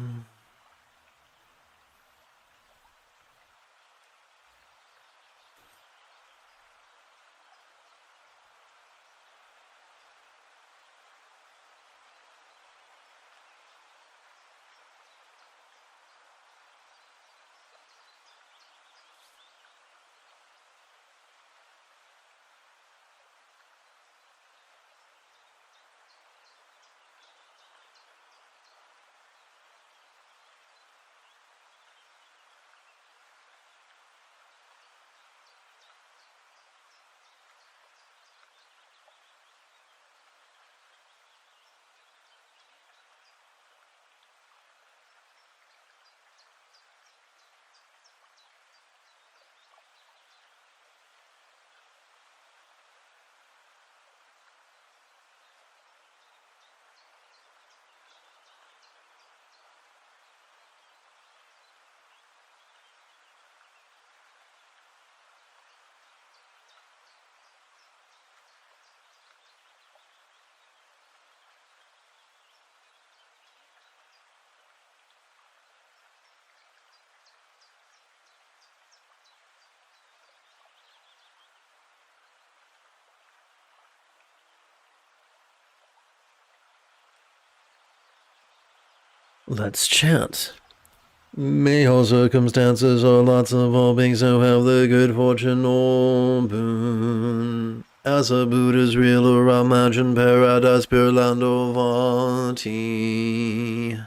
Let's chant. May all circumstances or lots of all beings who have the good fortune or boon. As a Buddha's real or imagined paradise, pure land or vati.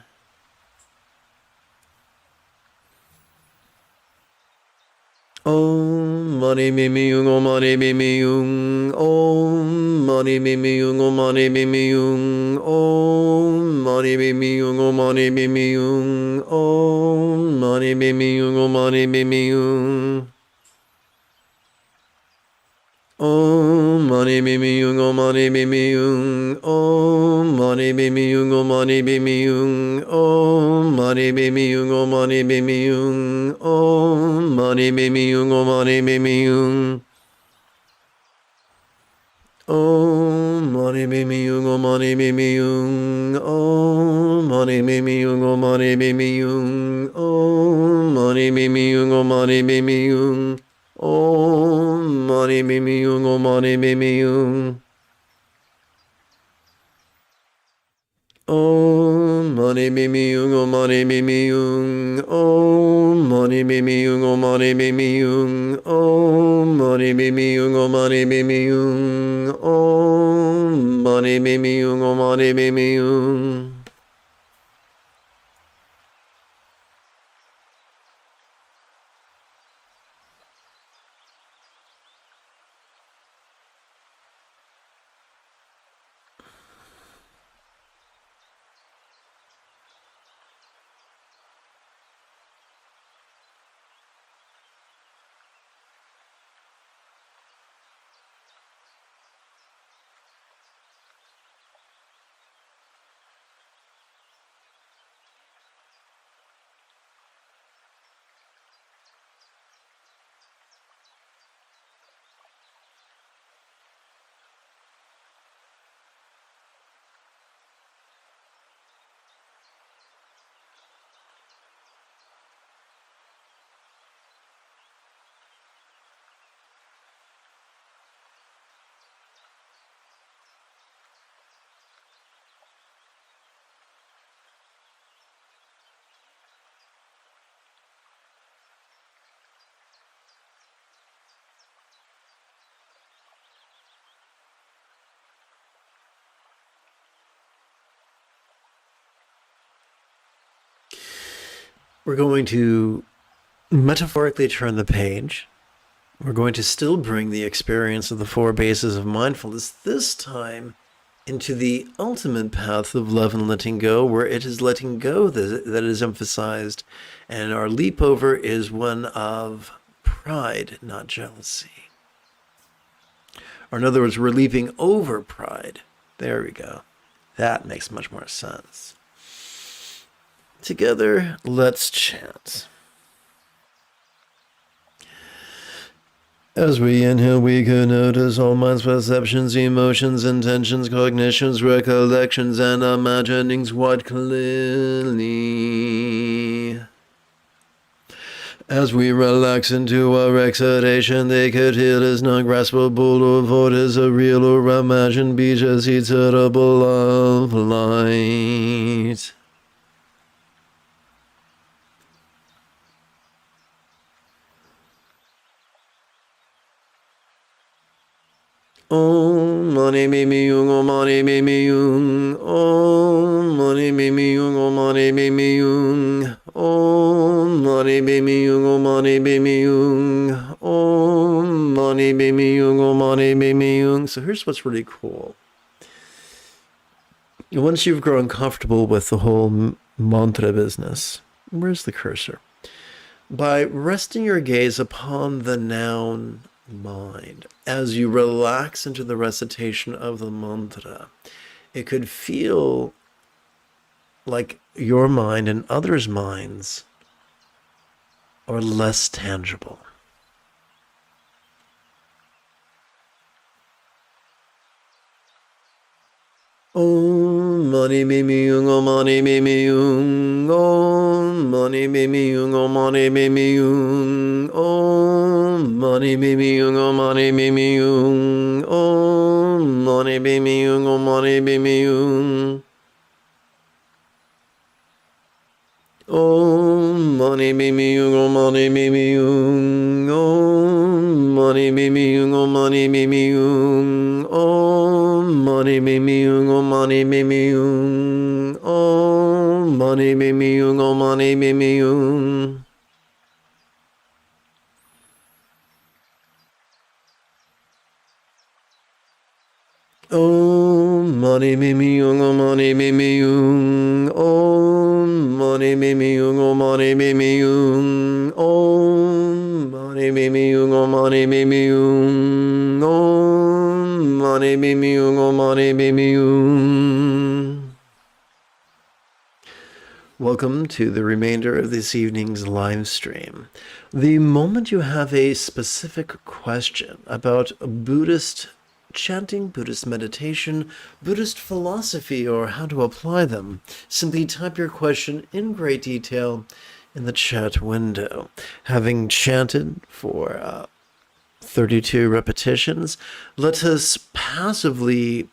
Om Mani Mimi Yung, Om Mani Mimi Yung, Om Mani Mimi Yung, Om Mani Mimi Yung, Om Mani Mimi Yung, Om Mani Mimi Yung, Om Mani Mimi Yung, Om Mani Mimi Yung. Om Mani Mimi Yung, Om Mani Mimi Yung, Om Mani Mimi Yung, Om Mani Mimi Yung, Om Mani Mimi Yung, Om Mani Mimi Yung, Om Mani Mimi Yung, Om Mani Mimi Yung. Om Mani Mimi Yung, Om Mani Mimi Yung, Om Mani Mimi Yung, Om Mani Mimi Yung, Om Mani Mimi Yung, Om Mani Mimi Yung. Om Mani Mimi Yung, Om Mani Mimi Yung. Om Mani Mimi Yung, Om Mani Mimi Yung, Om Mani Mimi Yung, Om Mani Mimi Yung, Om Mani Mimi Yung, Om Mani Mimi Yung, Om Mani Mimi Yung, Om Mani Mimi Yung. We're going to metaphorically turn the page. We're going to still bring the experience of the 4 bases of mindfulness, this time into the ultimate path of love and letting go, where it is letting go that is emphasized, and our leap over is one of pride, not jealousy. Or in other words, we're leaping over pride. There we go. That makes much more sense. Together, let's chant. As we inhale, we can notice all mind's perceptions, emotions, intentions, cognitions, recollections, and imaginings quite clearly. As we relax into our exhalation, they could heal is non-graspable or void as a real or imagined beach as he's a ball of light. Om mani mimi yung, om mani mimi yung, om mani mimi yung, om mani mimi yung, om mani mimi yung, om mani mimi yung, om mani mimi yung, om mani mimi yung. So here's what's really cool. Once you've grown comfortable with the whole mantra business, where's the cursor? By resting your gaze upon the noun mind, as you relax into the recitation of the mantra, it could feel like your mind and others' minds are less tangible. Om mani mimi yung, om mani mimi yung, om mani mimi yung, om mani mimi yung, om mani mimi yung, om mani mimi yung, om mani mimi yung, om mani mimi yung, om mani mimi yung, om mani mimi yung, om mani mimi yung, om mani mimi yung, om mani mimi yung, om mani mimi yung, om mani mimi yung, om mani mimi yung. Om mani mimi yung, om mani mimi yung, om mani mimi yung, om mani mimi yung, om mani mimi yung, om mani mimi yung, om mani mimi yung, om mani mimi yung. Welcome to the remainder of this evening's live stream. The moment you have a specific question about Buddhist chanting, Buddhist meditation, Buddhist philosophy, or how to apply them, simply type your question in great detail in the chat window. Having chanted for 32 repetitions, let us passively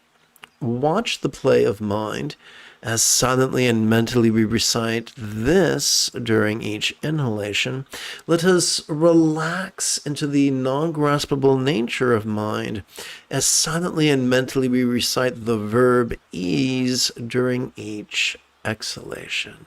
watch the play of mind as silently and mentally we recite this during each inhalation. Let us relax into the non-graspable nature of mind as silently and mentally we recite the verb ease during each exhalation.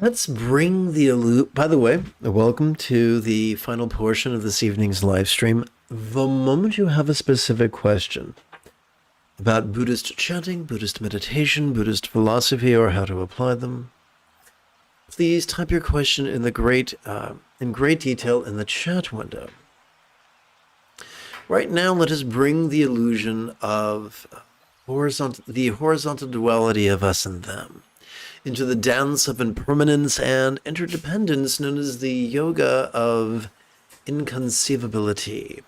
Let's bring the by the way, welcome to the final portion of this evening's live stream. The moment you have a specific question about Buddhist chanting, Buddhist meditation, Buddhist philosophy, or how to apply them, please type your question in great detail in the chat window. Right now, let us bring the illusion of the horizontal duality of us and them into the dance of impermanence and interdependence known as the yoga of inconceivability.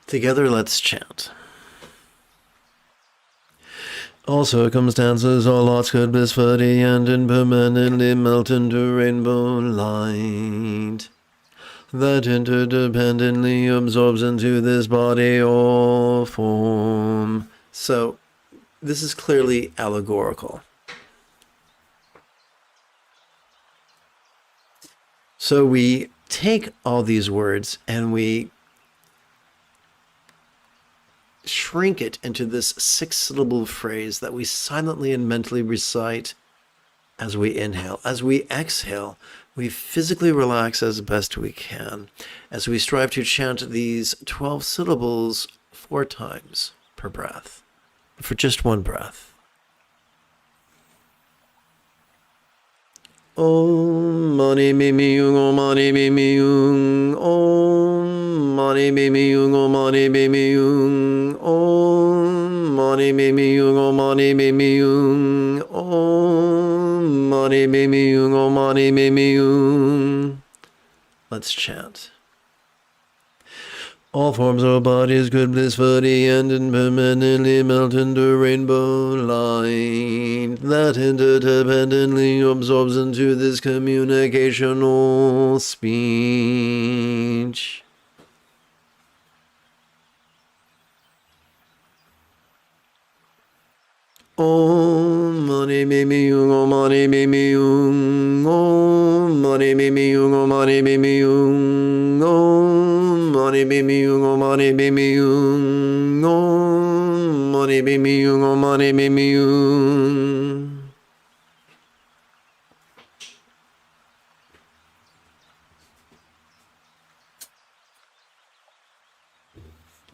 Together, let's chant. All circumstances, all lots could blissfully and impermanently melt into rainbow light that interdependently absorbs into this body or form. So, this is clearly allegorical. So we take all these words and we shrink it into this 6-syllable phrase that we silently and mentally recite as we inhale. As we exhale, we physically relax as best we can as we strive to chant these 12 syllables 4 times per breath, for just one breath. Om mani mimi yung, om mani mimi yung, om mani mimi yung, om mani mimi yung, om mani mimi yung, om mani mimi yung, om mani mimi yung, om mani mimi yung. Let's chant. All forms of bodies could blissfully and impermanently melt into rainbow light that interdependently absorbs into this communicational speech. Om mani mimi yung, om mani mimi yung, om mani mimi yung, om mani mimi yung, om mani mimi yung, om mani mimi yung, om mani mimi yung, om mani mimi yung.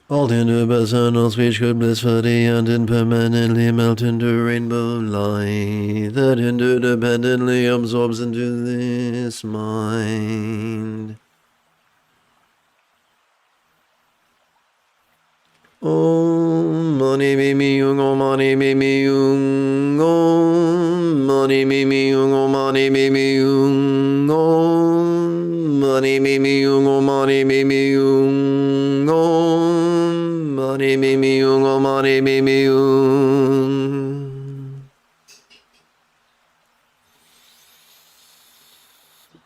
All interpersonal speech could blissfully and impermanently melt into rainbow light that interdependently absorbs into this mind. Om mani mimi yung, om mani mimi yung, om mani mimi yung, om mani mimi yung, om mani mimi yung, om mani mimi yung, om mani mimi yung, om mani mimi yung.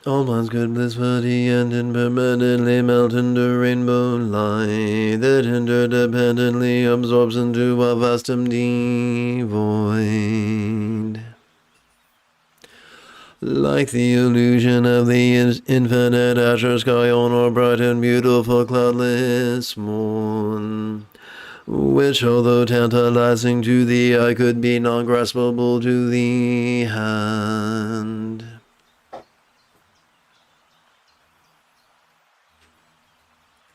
All minds could blissfully and impermanently melt into rainbow light that interdependently absorbs into a vast empty void. Like the illusion of the infinite azure sky on a bright and beautiful cloudless morn, which, although tantalizing to the eye, could be non-graspable to the hand.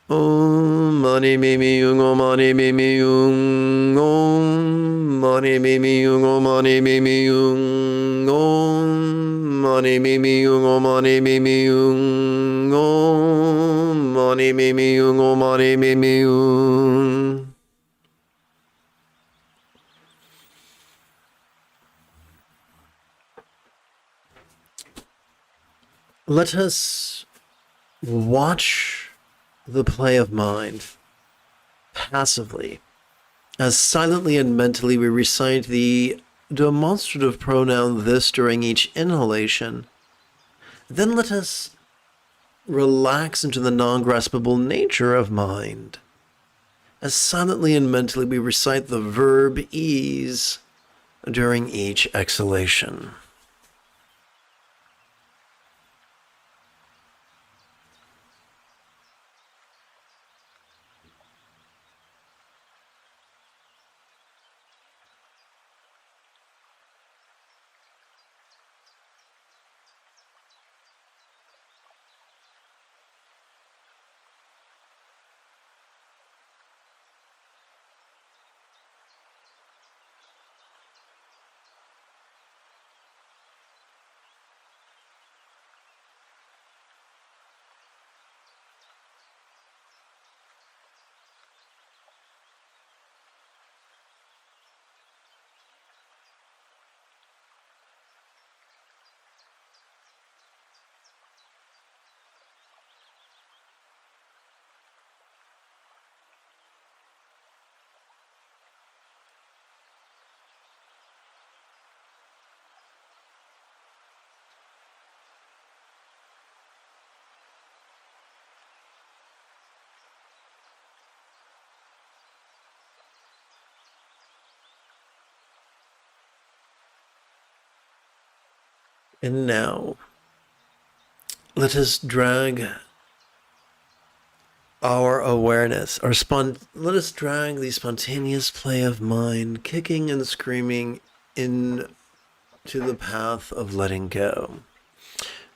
Om mani mimi yung, om mani mimi yung, om mani mimi yung, om mani mimi yung, om mani mimi yung, om mani mimi yung, om mani mimi yung, om mani mimi yung. Let us watch the play of mind passively, as silently and mentally we recite the demonstrative pronoun this during each inhalation. Then let us relax into the non-graspable nature of mind, as silently and mentally we recite the verb ease during each exhalation. And now, let us drag our awareness, let us drag the spontaneous play of mind, kicking and screaming into the path of letting go.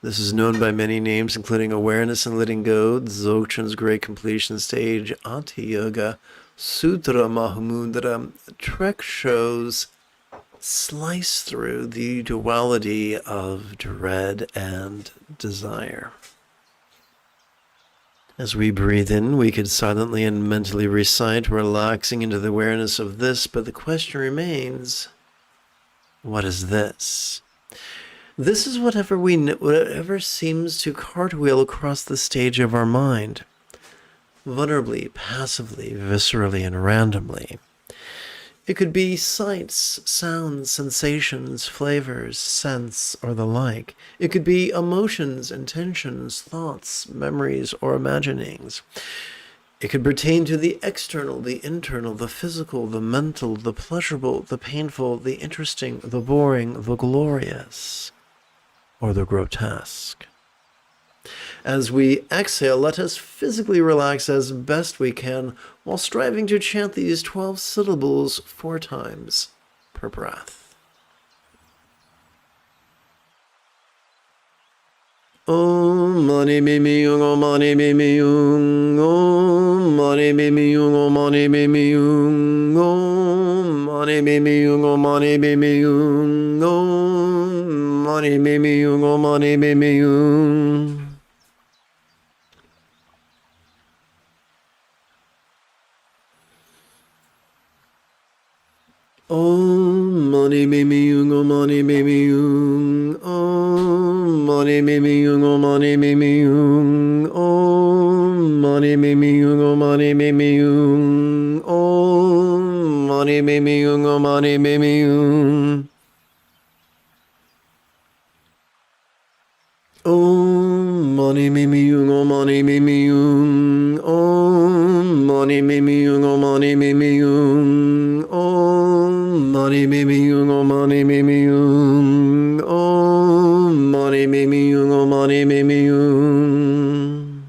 This is known by many names, including awareness and letting go, Dzogchen's great completion stage, Ati Yoga, Sutra Mahamudra. Trek shows slice through the duality of dread and desire. As we breathe in, we could silently and mentally recite, relaxing into the awareness of this, but the question remains, what is this? This is whatever seems to cartwheel across the stage of our mind, vulnerably, passively, viscerally, and randomly. It could be sights, sounds, sensations, flavors, scents, or the like. It could be emotions, intentions, thoughts, memories, or imaginings. It could pertain to the external, the internal, the physical, the mental, the pleasurable, the painful, the interesting, the boring, the glorious, or the grotesque. As we exhale, let us physically relax as best we can while striving to chant these 12 syllables 4 times per breath. Om mani mimi yung, om mani mimi yung, om mani mimi yung, om mani mimi yung, om mani mimi yung, om mani mimi yung, om mani mimi yung, om mani mimi yung. Om mani mimi yung, om mani mimi yung, om mani mimi yung, om mani mimi yung, om mani mimi yung, om mani mimi yung, om mani mimi yung, om mani mimi yung. Om mani mimi yung, om mani mimi yung, om mani mimi yung, om mani mimi yung, om mani mimi yung, om mani mimi yung, om mani mimi yung, om mani mimi yung.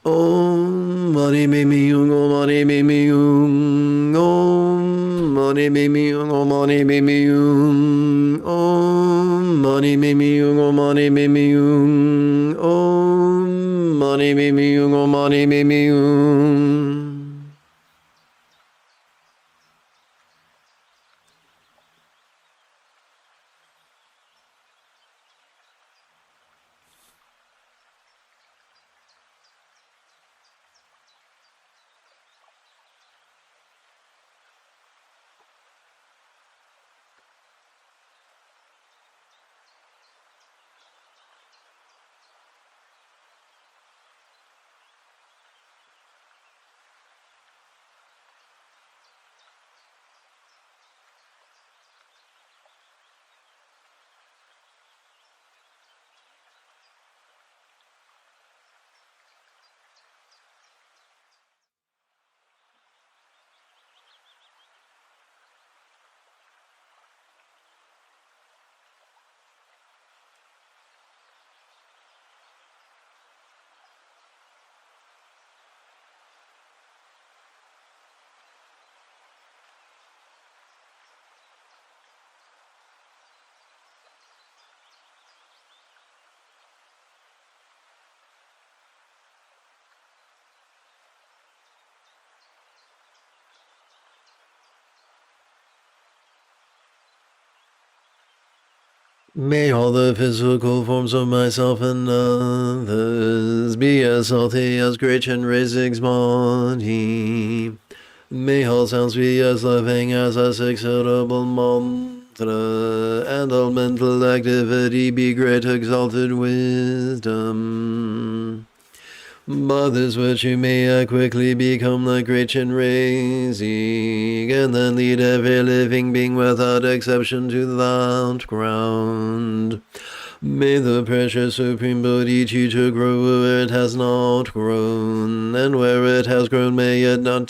Om mani mimi yung, om mani mimi yung, om mani mimi yung, om mani mimi yung, om mani mimi yung, om mani mimi yung, om mani mimi yung, om mani mimi yung. May all the physical forms of myself and others be as healthy as great Chenrezig's body. May all sounds be as loving as a six-syllable mantra, and all mental activity be great exalted wisdom. By this virtue may I quickly become like great Chenrezig, and then lead every living being without exception to that ground. May the precious Supreme Bodhisattva grow where it has not grown, and where it has grown may it not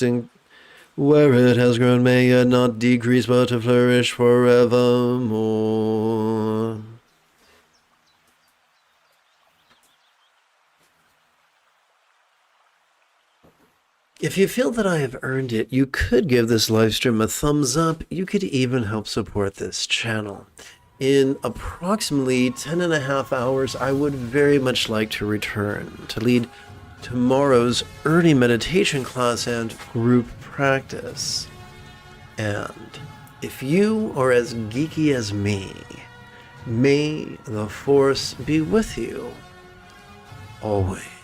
Where it has grown, may it not decrease, but to flourish forevermore. If you feel that I have earned it, you could give this live stream a thumbs up. You could even help support this channel. In approximately 10.5 hours, I would very much like to return to lead tomorrow's early meditation class and group practice. And if you are as geeky as me, may the Force be with you always.